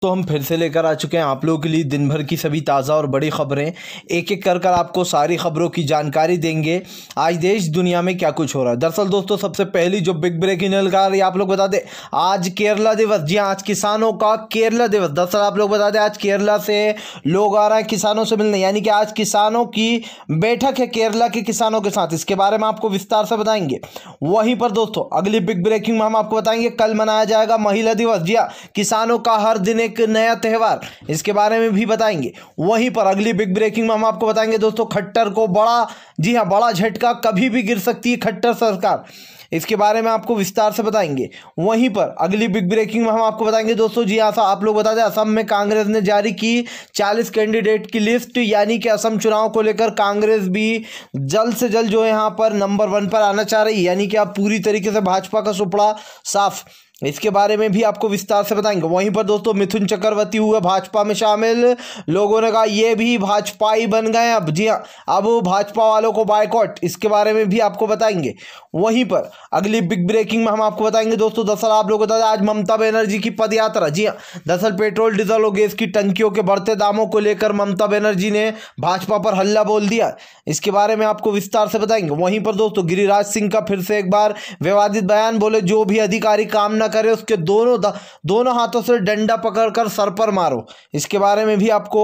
तो हम फिर से लेकर आ चुके हैं आप लोगों के लिए दिन भर की सभी ताज़ा और बड़ी खबरें। एक एक कर आपको सारी खबरों की जानकारी देंगे आज देश दुनिया में क्या कुछ हो रहा है। दरअसल दोस्तों सबसे पहली जो बिग ब्रेकिंग न्यूज़ आ रही है आप लोग बता दें, आज केरला दिवस। जी हाँ, आज किसानों का केरला दिवस। दरअसल आप लोग बता दें आज केरला से लोग आ रहे हैं किसानों से मिलने, यानी कि आज किसानों की बैठक है केरला के किसानों के साथ। इसके बारे में आपको विस्तार से बताएंगे। वहीं पर दोस्तों अगली बिग ब्रेकिंग में हम आपको बताएंगे कल मनाया जाएगा महिला दिवस। जी हाँ, किसानों का हर दिन एक नया त्योहार, इसके बारे में भी बताएंगे। वहीं पर अगली बिग ब्रेकिंग में हम आपको बताएंगे दोस्तों खट्टर को बड़ा, जी हां, बड़ा झटका, कभी भी गिर सकती है खट्टर सरकार, इसके बारे में आपको विस्तार से बताएंगे। वहीं पर अगली बिग ब्रेकिंग में हम आपको बताएंगे दोस्तों, जी हाँ, आप लोग बता दें असम में कांग्रेस ने जारी की 40 कैंडिडेट की लिस्ट, यानी कि असम चुनाव को लेकर कांग्रेस भी जल्द से जल्द जो है यहाँ पर नंबर 1 पर आना चाह रही है, यानी कि अब पूरी तरीके से भाजपा का सुपड़ा साफ, इसके बारे में भी आपको विस्तार से बताएंगे। वहीं पर दोस्तों मिथुन चक्रवर्ती हुए भाजपा में शामिल, लोगों ने कहा ये भी भाजपाई बन गए अब। जी हाँ, अब भाजपा वालों को बायकॉट, इसके बारे में भी आपको बताएंगे। वहीं पर अगली बिग ब्रेकिंग में हम आपको बताएंगे दोस्तों, दरअसल आप लोग बता दें आज ममता बनर्जी की पदयात्रा। जी हाँ, दरअसल पेट्रोल डीजल और गैस की टंकियों के बढ़ते दामों को लेकर ममता बनर्जी ने भाजपा पर हल्ला बोल दिया, इसके बारे में आपको विस्तार से बताएंगे। वहीं पर दोस्तों गिरिराज सिंह का फिर से एक बार विवादित बयान, बोले जो भी अधिकारी काम करे उसके दोनों हाथों से डंडा पकड़कर सर पर मारो, इसके बारे में भी आपको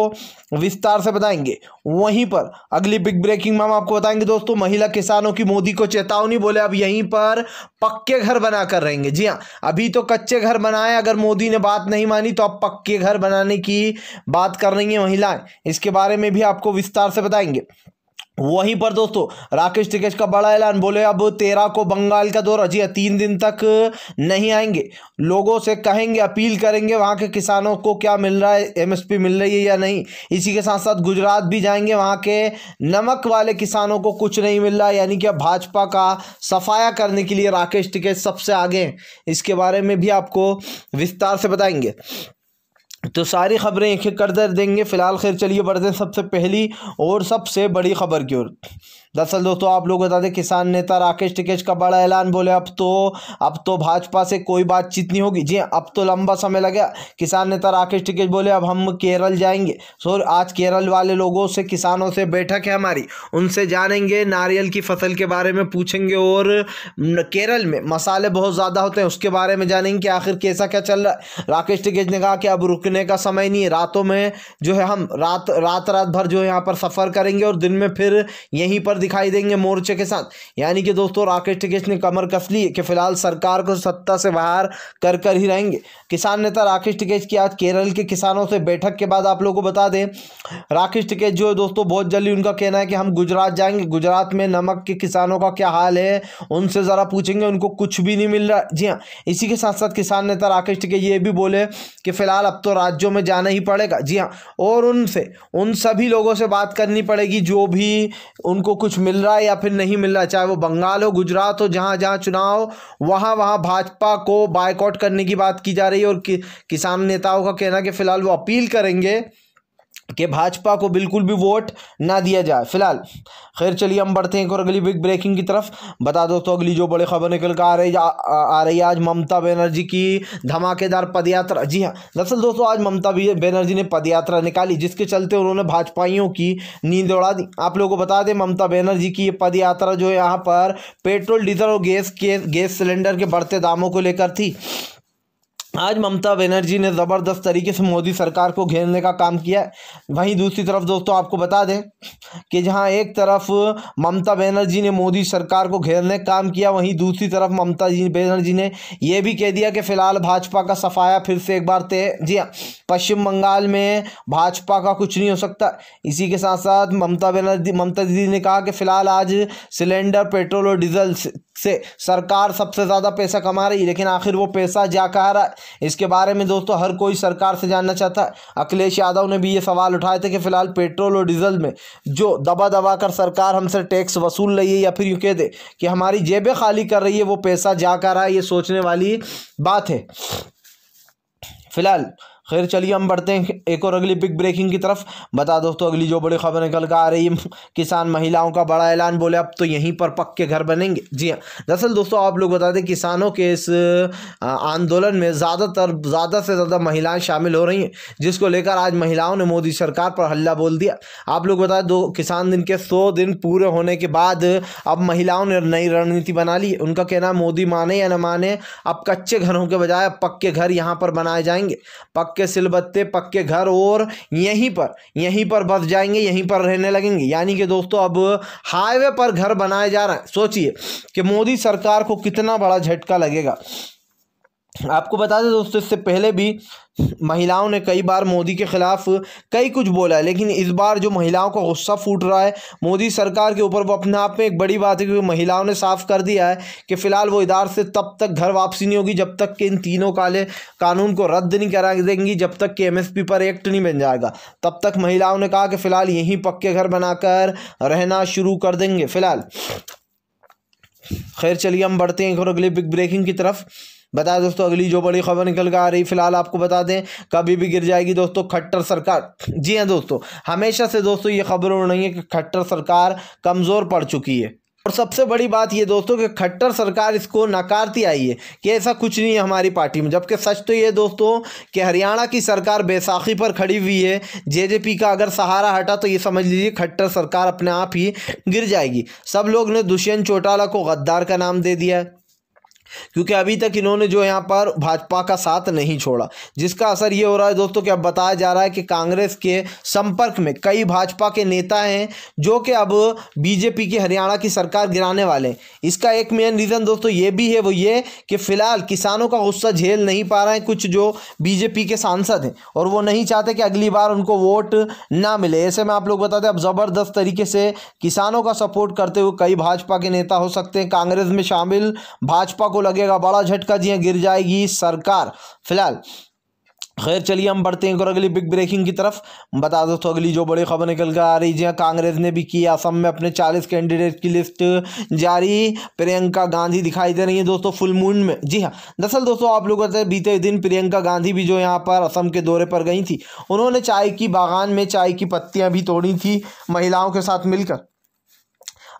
विस्तार से बताएंगे। वहीं पर अगली बिग ब्रेकिंग में हम आपको बताएंगे दोस्तों महिला किसानों की मोदी को चेतावनी, बोले अब यहीं पर पक्के घर बनाकर रहेंगे। जी हां, अभी तो कच्चे घर बनाए, अगर मोदी ने बात नहीं मानी तो अब पक्के घर बनाने की बात कर रही है महिलाएं, इसके बारे में भी आपको विस्तार से बताएंगे। वहीं पर दोस्तों राकेश टिकैत का बड़ा ऐलान, बोले अब 13 को बंगाल का दौरा। जी 3 दिन तक नहीं आएंगे, लोगों से कहेंगे, अपील करेंगे वहां के किसानों को क्या मिल रहा है, एमएसपी मिल रही है या नहीं। इसी के साथ साथ गुजरात भी जाएंगे, वहां के नमक वाले किसानों को कुछ नहीं मिल रहा है, यानी कि अब भाजपा का सफाया करने के लिए राकेश टिकैत सबसे आगे हैं, इसके बारे में भी आपको विस्तार से बताएंगे। तो सारी खबरें एक एक कर देंगे। फिलहाल खैर चलिए बढ़ते हैं सबसे पहली और सबसे बड़ी खबर की ओर। दरअसल दोस्तों आप लोग बता दें किसान नेता राकेश टिकैत का बड़ा ऐलान, बोले अब तो भाजपा से कोई बातचीत नहीं होगी। जी अब तो लंबा समय लगा। किसान नेता राकेश टिकैत बोले अब हम केरल जाएंगे। आज केरल वाले लोगों से, किसानों से बैठक है हमारी, उनसे जानेंगे, नारियल की फसल के बारे में पूछेंगे और केरल में मसाले बहुत ज़्यादा होते हैं उसके बारे में जानेंगे कि आखिर कैसा क्या चल रहा है। राकेश टिकैत ने कहा कि अब रुकने का समय नहीं है, रातों में जो है हम रात भर जो है यहाँ पर सफ़र करेंगे और दिन में फिर यहीं पर दिखाई देंगे मोर्चे के साथ। यानी कि दोस्तों राकेश टिकैत ने कमर कस ली कि फिलहाल सरकार को सत्ता से बाहर कर ही रहेंगे। किसान नेता राकेश टिकैत की आज केरल के किसानों से बैठक के बाद आप लोगों को बता दें, राकेश टिकैत जो है दोस्तों बहुत जल्दी उनका कहना है कि हम गुजरात जाएंगे, गुजरात में नमक के किसानों का क्या हाल है उनसे ज़रा पूछेंगे, उनको कुछ भी नहीं मिल रहा। जी हाँ, इसी के साथ साथ किसान नेता राकेश टिकैत ये भी बोले कि फिलहाल अब तो राज्यों में जाना ही पड़ेगा। जी हाँ, और उन सभी लोगों से बात करनी पड़ेगी जो भी उनको कुछ मिल रहा है या फिर नहीं मिल रहा है, चाहे वो बंगाल हो, गुजरात हो, जहाँ जहाँ चुनाव वहाँ भाजपा को बायकॉट करने की बात की जा रही है। और किसान नेताओं का कहना कि फिलहाल वो अपील करेंगे कि भाजपा को बिल्कुल भी वोट ना दिया जाए। फिलहाल खैर चलिए हम बढ़ते हैं और अगली बिग ब्रेकिंग की तरफ। बता दो तो अगली जो बड़ी खबर निकल कर आ रही है आज ममता बनर्जी की धमाकेदार पदयात्रा। जी हाँ, दरअसल दोस्तों आज ममता बनर्जी ने पदयात्रा निकाली जिसके चलते उन्होंने भाजपाइयों की नींद उड़ा दी। आप लोगों को बता दें ममता बनर्जी की ये पदयात्रा जो है यहाँ पर पेट्रोल डीजल और गैस सिलेंडर के बढ़ते दामों को लेकर थी। आज ममता बनर्जी ने ज़बरदस्त तरीके से मोदी सरकार को घेरने का काम किया है। वहीं दूसरी तरफ दोस्तों आपको बता दें कि जहां एक तरफ ममता बनर्जी ने मोदी सरकार को घेरने का काम किया, वहीं दूसरी तरफ ममता बनर्जी ने यह भी कह दिया कि फिलहाल भाजपा का सफाया फिर से एक बार तय। जी हाँ, पश्चिम बंगाल में भाजपा का कुछ नहीं हो सकता। इसी के साथ साथ ममता दीदी ने कहा कि फिलहाल आज सिलेंडर, पेट्रोल और डीजल से सरकार सबसे ज़्यादा पैसा कमा रही है, लेकिन आखिर वो पैसा जा कहाँ रहा है, इसके बारे में दोस्तों हर कोई सरकार से जानना चाहता है। अखिलेश यादव ने भी ये सवाल उठाए थे कि फिलहाल पेट्रोल और डीजल में जो दबा कर सरकार हमसे टैक्स वसूल रही है या फिर यूँ कह दे कि हमारी जेबें खाली कर रही है, वो पैसा जा कर रहा है, ये सोचने वाली बात है। फिलहाल खैर चलिए हम बढ़ते हैं एक और अगली बिग ब्रेकिंग की तरफ। बता दोस्तों अगली जो बड़ी खबर निकल कर आ रही है, किसान महिलाओं का बड़ा ऐलान, बोले अब तो यहीं पर पक्के घर बनेंगे। जी हाँ, दरअसल दोस्तों आप लोग बता दें किसानों के इस आंदोलन में ज़्यादा से ज़्यादा महिलाएं शामिल हो रही हैं, जिसको लेकर आज महिलाओं ने मोदी सरकार पर हल्ला बोल दिया। आप लोग बता दो किसान दिन के 100 दिन पूरे होने के बाद अब महिलाओं ने नई रणनीति बना ली। उनका कहना मोदी माने या न माने, अब कच्चे घरों के बजाय पक्के घर यहाँ पर बनाए जाएंगे, पक्के सिलबत्ते, पक्के घर, और यहीं पर बस जाएंगे, यहीं पर रहने लगेंगे। यानी कि दोस्तों अब हाईवे पर घर बनाए जा रहे हैं। सोचिए कि मोदी सरकार को कितना बड़ा झटका लगेगा। आपको बता दें दोस्तों इससे पहले भी महिलाओं ने कई बार मोदी के खिलाफ कई कुछ बोला है, लेकिन इस बार जो महिलाओं का गुस्सा फूट रहा है मोदी सरकार के ऊपर, वो अपने आप में एक बड़ी बात है, क्योंकि महिलाओं ने साफ कर दिया है कि फिलहाल वो इधर से तब तक घर वापसी नहीं होगी जब तक कि इन तीनों काले कानून को रद्द नहीं करा देंगी, जब तक कि MSP पर एक्ट नहीं बन जाएगा तब तक महिलाओं ने कहा कि फिलहाल यहीं पक्के घर बनाकर रहना शुरू कर देंगे फिलहाल। खैर चलिए हम बढ़ते हैं और अगली बिग ब्रेकिंग की तरफ। बता दोस्तों अगली जो बड़ी खबर निकल कर आ रही, फिलहाल आपको बता दें कभी भी गिर जाएगी दोस्तों खट्टर सरकार। जी हाँ दोस्तों, हमेशा से दोस्तों ये खबर हो रही है कि खट्टर सरकार कमज़ोर पड़ चुकी है, और सबसे बड़ी बात ये दोस्तों कि खट्टर सरकार इसको नकारती आई है कि ऐसा कुछ नहीं है हमारी पार्टी में। जबकि सच तो ये दोस्तों कि हरियाणा की सरकार बैसाखी पर खड़ी हुई है, JJP का अगर सहारा हटा तो ये समझ लीजिए खट्टर सरकार अपने आप ही गिर जाएगी। सब लोग ने दुष्यंत चौटाला को गद्दार का नाम दे दिया है, क्योंकि अभी तक इन्होंने जो यहाँ पर भाजपा का साथ नहीं छोड़ा, जिसका असर ये हो रहा है दोस्तों कि अब बताया जा रहा है कि कांग्रेस के संपर्क में कई भाजपा के नेता हैं जो कि अब BJP की हरियाणा की सरकार गिराने वाले हैं। इसका एक मेन रीज़न दोस्तों ये भी है, वो ये कि फिलहाल किसानों का गुस्सा झेल नहीं पा रहे हैं कुछ जो BJP के सांसद हैं, और वो नहीं चाहते कि अगली बार उनको वोट ना मिले। ऐसे में आप लोग बताते हैं अब ज़बरदस्त तरीके से किसानों का सपोर्ट करते हुए कई भाजपा के नेता हो सकते हैं कांग्रेस में शामिल। भाजपा को लगेगा बड़ा झटका, जी गिर जाएगी सरकार फिलहाल। खैर चलिए हम बढ़ते हैं और अगली बिग ब्रेकिंग की तरफ। बता दो तो अगली जो बड़ी खबर निकल कर आ रही है, कांग्रेस ने भी की असम में अपने 40 कैंडिडेट की लिस्ट जारी। प्रियंका गांधी दिखाई दे रही है दोस्तों फुल मून में। जी हाँ, दरअसल दोस्तों आप लोगों को बीते दिन प्रियंका गांधी भी जो यहाँ पर असम के दौरे पर गई थी, उन्होंने चाय की बागान में चाय की पत्तियाँ भी तोड़ी थी महिलाओं के साथ मिलकर।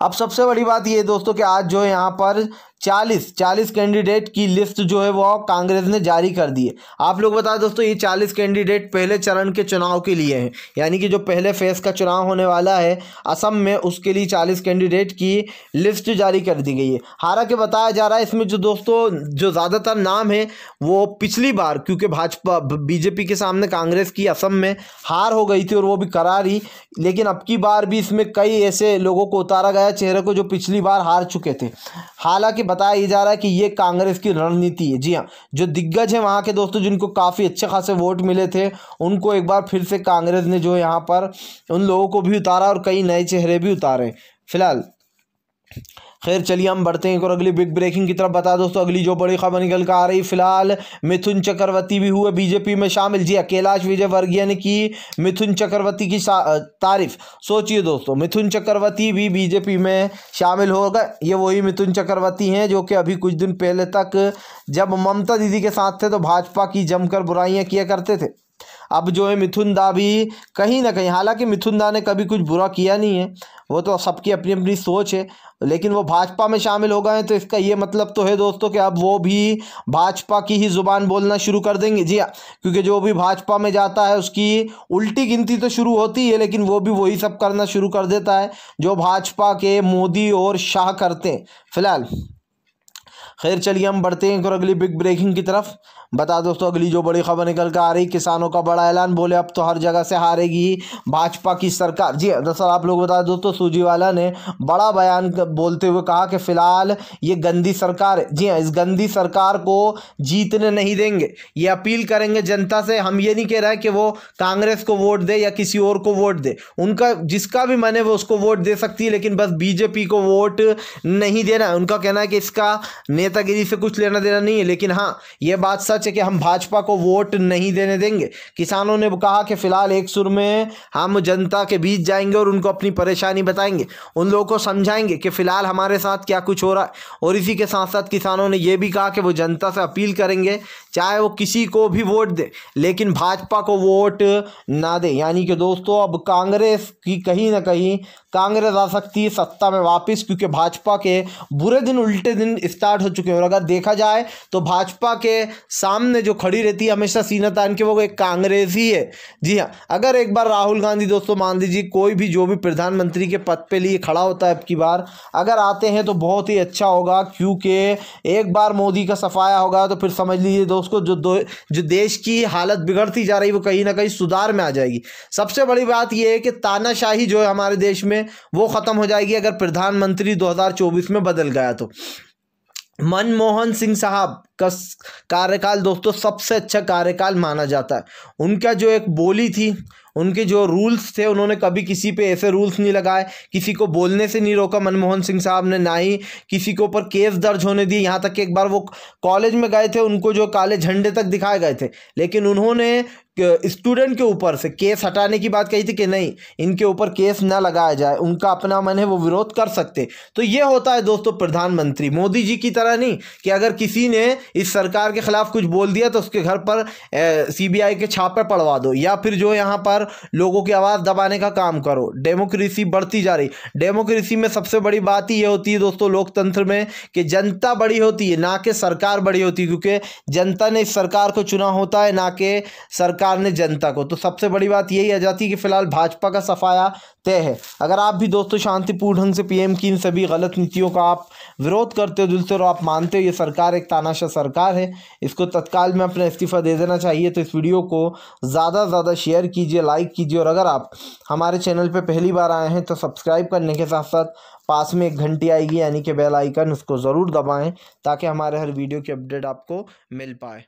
अब सबसे बड़ी बात ये दोस्तों कि आज जो है यहाँ पर 40 कैंडिडेट की लिस्ट जो है वो कांग्रेस ने जारी कर दी है। आप लोग बता दोस्तों ये 40 कैंडिडेट पहले चरण के चुनाव के लिए हैं, यानी कि जो पहले फेज का चुनाव होने वाला है असम में, उसके लिए 40 कैंडिडेट की लिस्ट जारी कर दी गई है। हालांकि बताया जा रहा है इसमें जो दोस्तों जो ज़्यादातर नाम है वो पिछली बार, क्योंकि भाजपा BJP के सामने कांग्रेस की असम में हार हो गई थी और वो भी करारी, लेकिन अब की बार भी इसमें कई ऐसे लोगों को उतारा गया चेहरे को जो पिछली बार हार चुके थे। हालांकि बताया ये जा रहा है कि ये कांग्रेस की रणनीति है। जी हाँ, जो दिग्गज है वहाँ के दोस्तों जिनको काफ़ी अच्छे खासे वोट मिले थे, उनको एक बार फिर से कांग्रेस ने जो यहाँ पर उन लोगों को भी उतारा और कई नए चेहरे भी उतारे फिलहाल। खैर चलिए हम बढ़ते हैं और अगली बिग ब्रेकिंग की तरफ। बता दोस्तों अगली जो बड़ी खबर निकल कर आ रही, फिलहाल मिथुन चक्रवर्ती भी हुए BJP में शामिल। जी कैलाश विजयवर्गीय ने की मिथुन चक्रवर्ती की तारीफ। सोचिए दोस्तों मिथुन चक्रवर्ती भी BJP में शामिल हो गए। ये वही मिथुन चक्रवर्ती हैं जो कि अभी कुछ दिन पहले तक जब ममता दीदी के साथ थे तो भाजपा की जमकर बुराइयां किया करते थे। अब जो है मिथुन दा भी कहीं ना कहीं, हालांकि मिथुन दा ने कभी कुछ बुरा किया नहीं है, वो तो सबकी अपनी अपनी सोच है, लेकिन वो भाजपा में शामिल हो गए हैं तो इसका ये मतलब तो है दोस्तों कि अब वो भी भाजपा की ही ज़ुबान बोलना शुरू कर देंगे। जी हाँ, क्योंकि जो भी भाजपा में जाता है उसकी उल्टी गिनती तो शुरू होती है, लेकिन वो भी वही सब करना शुरू कर देता है जो भाजपा के मोदी और शाह करते हैं फिलहाल। खैर चलिए हम बढ़ते हैं और अगली बिग ब्रेकिंग की तरफ। बता दोस्तों अगली जो बड़ी खबर निकल कर आ रही, किसानों का बड़ा ऐलान, बोले अब तो हर जगह से हारेगी भाजपा की सरकार। जी दरअसल आप लोग बता दोस्तों सूरजेवाला ने बड़ा बयान बोलते हुए कहा कि फिलहाल ये गंदी सरकार है। जी हाँ, इस गंदी सरकार को जीतने नहीं देंगे, ये अपील करेंगे जनता से। हम ये नहीं कह रहे कि वो कांग्रेस को वोट दे या किसी और को वोट दे, उनका जिसका भी मन है वो उसको वोट दे सकती है, लेकिन बस BJP को वोट नहीं देना है। उनका कहना है कि इसका नेतागिरी से कुछ लेना देना नहीं है, लेकिन हाँ ये बात सच है कि हम भाजपा को वोट नहीं देने देंगे। किसानों ने कहा कि फिलहाल एक सुर में हम जनता के बीच जाएंगे और उनको अपनी परेशानी बताएंगे, उन लोगों को समझाएंगे कि फिलहाल हमारे साथ क्या कुछ हो रहा है। और इसी के साथ साथ किसानों ने यह भी कहा कि वो जनता से अपील करेंगे चाहे वो किसी को भी वोट दे, लेकिन भाजपा को वोट ना दे। यानी कि दोस्तों अब कांग्रेस की कहीं ना कहीं कांग्रेस आ सकती है सत्ता में वापस, क्योंकि भाजपा के बुरे दिन उल्टे दिन स्टार्ट हो चुके हैं। और अगर देखा जाए तो भाजपा के सामने जो खड़ी रहती है हमेशा सीना तान के, वो एक कांग्रेस ही है। जी हाँ, अगर एक बार राहुल गांधी दोस्तों मान लीजिए कोई भी जो भी प्रधानमंत्री के पद पे लिए खड़ा होता है अब की बार अगर आते हैं तो बहुत ही अच्छा होगा, क्योंकि एक बार मोदी का सफाया होगा तो फिर समझ लीजिए दोस्तों जो देश की हालत बिगड़ती जा रही है वो कहीं ना कहीं सुधार में आ जाएगी। सबसे बड़ी बात यह है कि तानाशाही जो है हमारे देश में वो खत्म हो जाएगी अगर प्रधानमंत्री 2024 में बदल गया तो। मनमोहन सिंह साहब का कार्यकाल दोस्तों सबसे अच्छा कार्यकाल माना जाता है। उनका जो एक बोली थी, उनके जो रूल्स थे, उन्होंने कभी किसी पे ऐसे रूल्स नहीं लगाए, किसी को बोलने से नहीं रोका मनमोहन सिंह साहब ने, ना ही किसी के ऊपर केस दर्ज होने दिए। यहाँ तक कि एक बार वो कॉलेज में गए थे, उनको जो काले झंडे तक दिखाए गए थे, लेकिन उन्होंने स्टूडेंट के ऊपर से केस हटाने की बात कही थी कि नहीं, इनके ऊपर केस ना लगाया जाए, उनका अपना मन है वो विरोध कर सकते। तो ये होता है दोस्तों प्रधानमंत्री। मोदी जी की तरह नहीं कि अगर किसी ने इस सरकार के खिलाफ कुछ बोल दिया तो उसके घर पर CBI के छापे पड़वा दो, या फिर जो यहाँ पर लोगों की आवाज़ दबाने का काम करो। डेमोक्रेसी बढ़ती जा रही। डेमोक्रेसी में सबसे बड़ी बात ही ये होती है दोस्तों लोकतंत्र में कि जनता बड़ी होती है, ना कि सरकार बड़ी होती है, क्योंकि जनता ने इस सरकार को चुना होता है, ना कि सरकार ने जनता को। तो सबसे बड़ी बात यही आ जाती है कि फिलहाल भाजपा का सफाया तय है। अगर आप भी दोस्तों शांतिपूर्ण ढंग से PM की इन सभी गलत नीतियों का आप विरोध करते हो दिल से और आप मानते हो ये सरकार एक तानाशाह सरकार है, इसको तत्काल में अपना इस्तीफा दे देना चाहिए। तो इस वीडियो को ज़्यादा से ज़्यादा शेयर कीजिए, लाइक कीजिए, और अगर आप हमारे चैनल पर पहली बार आए हैं तो सब्सक्राइब करने के साथ साथ पास में एक घंटी आएगी यानी कि बेल आइकन, उसको ज़रूर दबाएं ताकि हमारे हर वीडियो की अपडेट आपको मिल पाए।